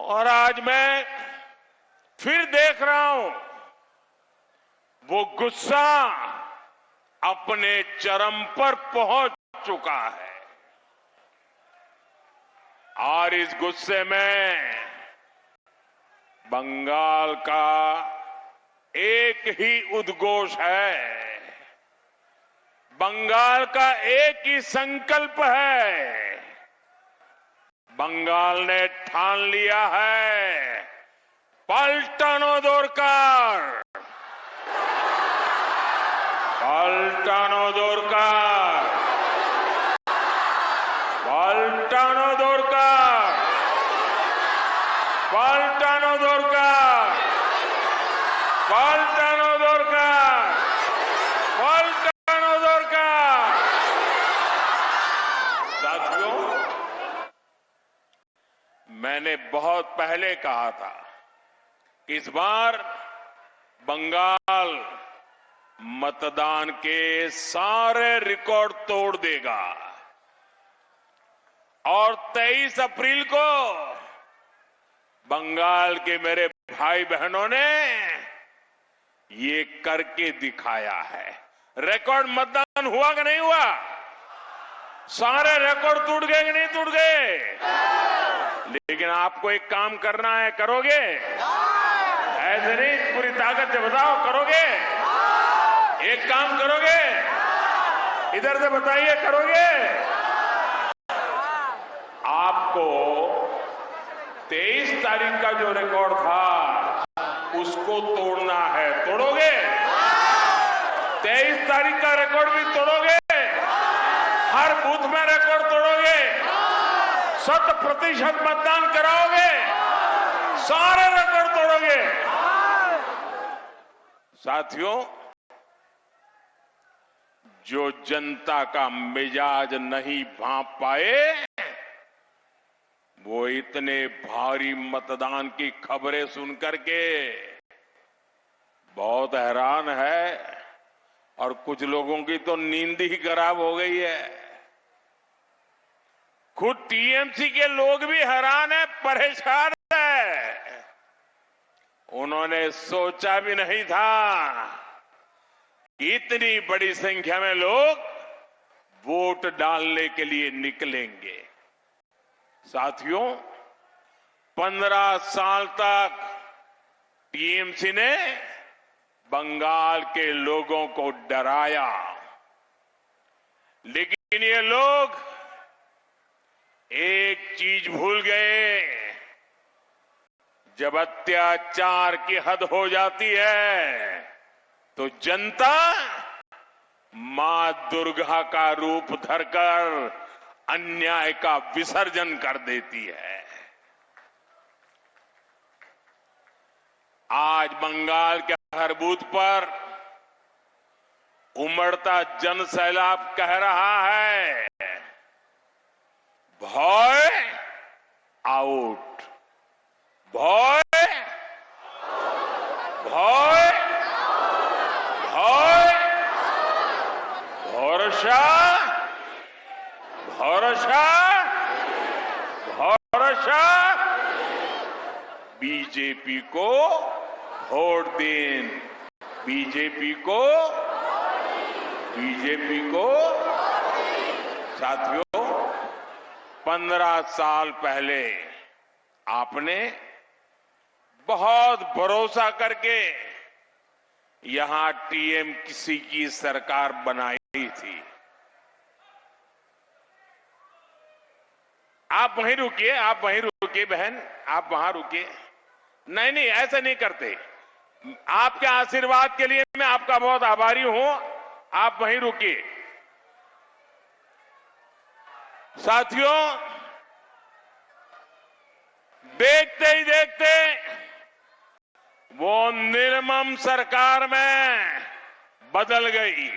और आज मैं फिर देख रहा हूं वो गुस्सा अपने चरम पर पहुंच चुका है और इस गुस्से में बंगाल का एक ही उद्घोष है, बंगाल का एक ही संकल्प है। बंगाल ने ठान लिया है पलटानो दोरकार, पलटानो दोरकार, पलटानो दोरकार, पलटानो दोरकार, पलटानो दोरकार, पलटानो दोरकार। साथियों, मैंने बहुत पहले कहा था कि इस बार बंगाल मतदान के सारे रिकॉर्ड तोड़ देगा और 23 अप्रैल को बंगाल के मेरे भाई बहनों ने ये करके दिखाया है। रिकॉर्ड मतदान हुआ कि नहीं हुआ? सारे रिकॉर्ड टूट गए कि नहीं टूट गए? लेकिन आपको एक काम करना है, करोगे? ऐसे नहीं, पूरी ताकत से बताओ, करोगे? एक काम करोगे? इधर से बताइए, करोगे? आपको 23 तारीख का जो रिकॉर्ड था उसको तोड़ना है। तोड़ोगे? 23 तारीख का रिकॉर्ड भी तोड़ोगे? हर बूथ में रिकॉर्ड तोड़ोगे? 100% मतदान कराओगे? सारे रिकॉर्ड तोड़ोगे? साथियों, जो जनता का मिजाज नहीं भांप पाए वो इतने भारी मतदान की खबरें सुनकर के बहुत हैरान है और कुछ लोगों की तो नींद ही खराब हो गई है। खुद टीएमसी के लोग भी हैरान है, परेशान है। उन्होंने सोचा भी नहीं था कि इतनी बड़ी संख्या में लोग वोट डालने के लिए निकलेंगे। साथियों, 15 साल तक टीएमसी ने बंगाल के लोगों को डराया, लेकिन ये लोग एक चीज भूल गए, जब अत्याचार की हद हो जाती है तो जनता मां दुर्गा का रूप धरकर अन्याय का विसर्जन कर देती है। आज बंगाल के हर बूथ पर उमड़ता जन सैलाब कह रहा है, भय आउट, भय, भय, भय, भरोसा, भरोसा, भरोसा, बीजेपी को वोट दें, बीजेपी को, बीजेपी को। साथियों, 15 साल पहले आपने बहुत भरोसा करके यहां टीएमसी की सरकार बनाई थी। आप वहीं रुकिए, आप वहीं रुकिए बहन, आप वहां रुकिए। नहीं नहीं, ऐसा नहीं करते। आपके आशीर्वाद के लिए मैं आपका बहुत आभारी हूं। आप वहीं रुकिए। साथियों, देखते ही देखते वो निर्मम सरकार में बदल गई।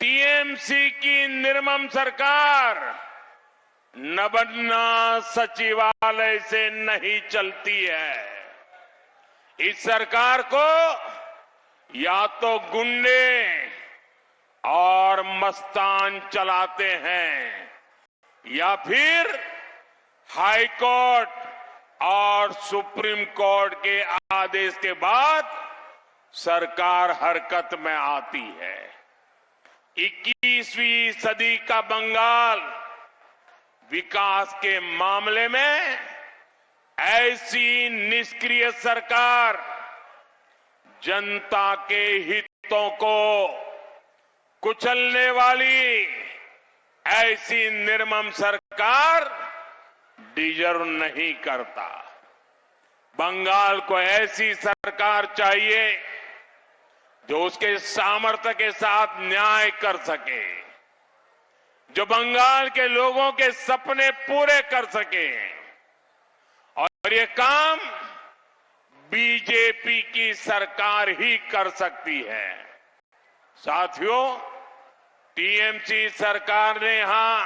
टीएमसी की निर्मम सरकार नबन्ना सचिवालय से नहीं चलती है। इस सरकार को या तो गुंडे और मस्तान चलाते हैं या फिर हाईकोर्ट और सुप्रीम कोर्ट के आदेश के बाद सरकार हरकत में आती है। 21वीं सदी का बंगाल विकास के मामले में ऐसी निष्क्रिय सरकार, जनता के हितों को कुचलने वाली ऐसी निर्मम सरकार डिजर्व नहीं करता। बंगाल को ऐसी सरकार चाहिए जो उसके सामर्थ्य के साथ न्याय कर सके, जो बंगाल के लोगों के सपने पूरे कर सके, और ये काम बीजेपी की सरकार ही कर सकती है। साथियों, टीएमसी सरकार ने यहां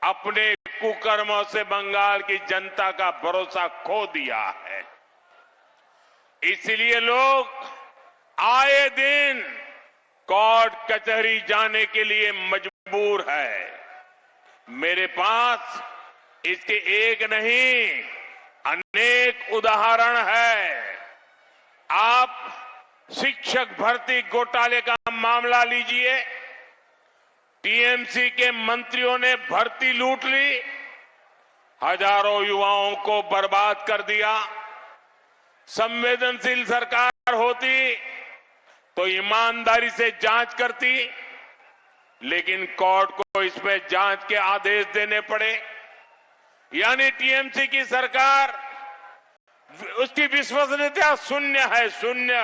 अपने कुकर्मों से बंगाल की जनता का भरोसा खो दिया है। इसलिए लोग आए दिन कोर्ट कचहरी जाने के लिए मजबूर है। मेरे पास इसके एक नहीं अनेक उदाहरण है। आप शिक्षक भर्ती घोटाले का मामला लीजिए। टीएमसी के मंत्रियों ने भर्ती लूट ली, हजारों युवाओं को बर्बाद कर दिया। संवेदनशील सरकार होती तो ईमानदारी से जांच करती, लेकिन कोर्ट को इसमें जांच के आदेश देने पड़े। यानी टीएमसी की सरकार, उसकी विश्वसनीयता शून्य है, शून्य।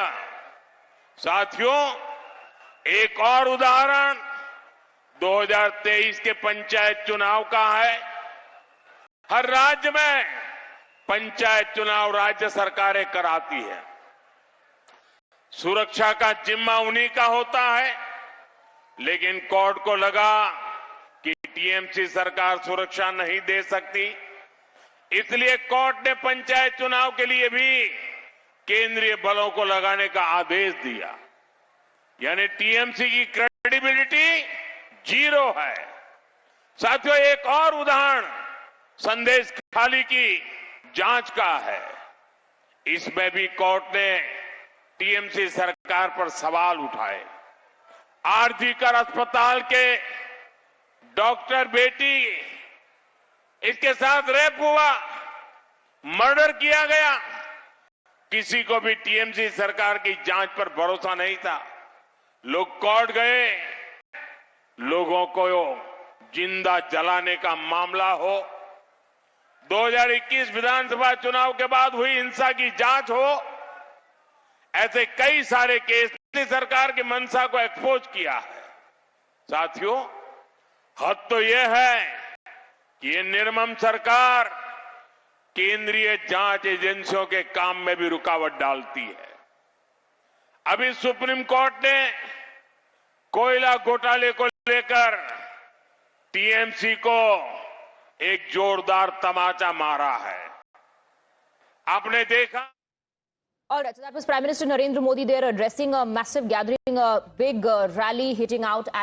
साथियों, एक और उदाहरण 2023 के पंचायत चुनाव का है। हर राज्य में पंचायत चुनाव राज्य सरकारें कराती है। सुरक्षा का जिम्मा उन्हीं का होता है, लेकिन कोर्ट को लगा कि टीएमसी सरकार सुरक्षा नहीं दे सकती, इसलिए कोर्ट ने पंचायत चुनाव के लिए भी केंद्रीय बलों को लगाने का आदेश दिया। यानी टीएमसी की क्रेडिबिलिटी जीरो है। साथियों, एक और उदाहरण संदेश खाली की जांच का है। इसमें भी कोर्ट ने टीएमसी सरकार पर सवाल उठाए। आरजीकर अस्पताल के डॉक्टर बेटी, इसके साथ रेप हुआ, मर्डर किया गया। किसी को भी टीएमसी सरकार की जांच पर भरोसा नहीं था। लोग कोर्ट गए, लोगों को जिंदा जलाने का मामला हो, 2021 विधानसभा चुनाव के बाद हुई हिंसा की जांच हो, ऐसे कई सारे केस सरकार की मंशा को एक्सपोज किया है। साथियों, हद तो यह है कि ये निर्मम सरकार केंद्रीय जांच एजेंसियों के काम में भी रुकावट डालती है। अभी सुप्रीम कोर्ट ने कोयला घोटाले को लेकर टीएमसी को एक जोरदार तमाचा मारा है। आपने देखा। All right, so that was Prime Minister Narendra Modi there addressing a massive gathering, a big rally hitting out at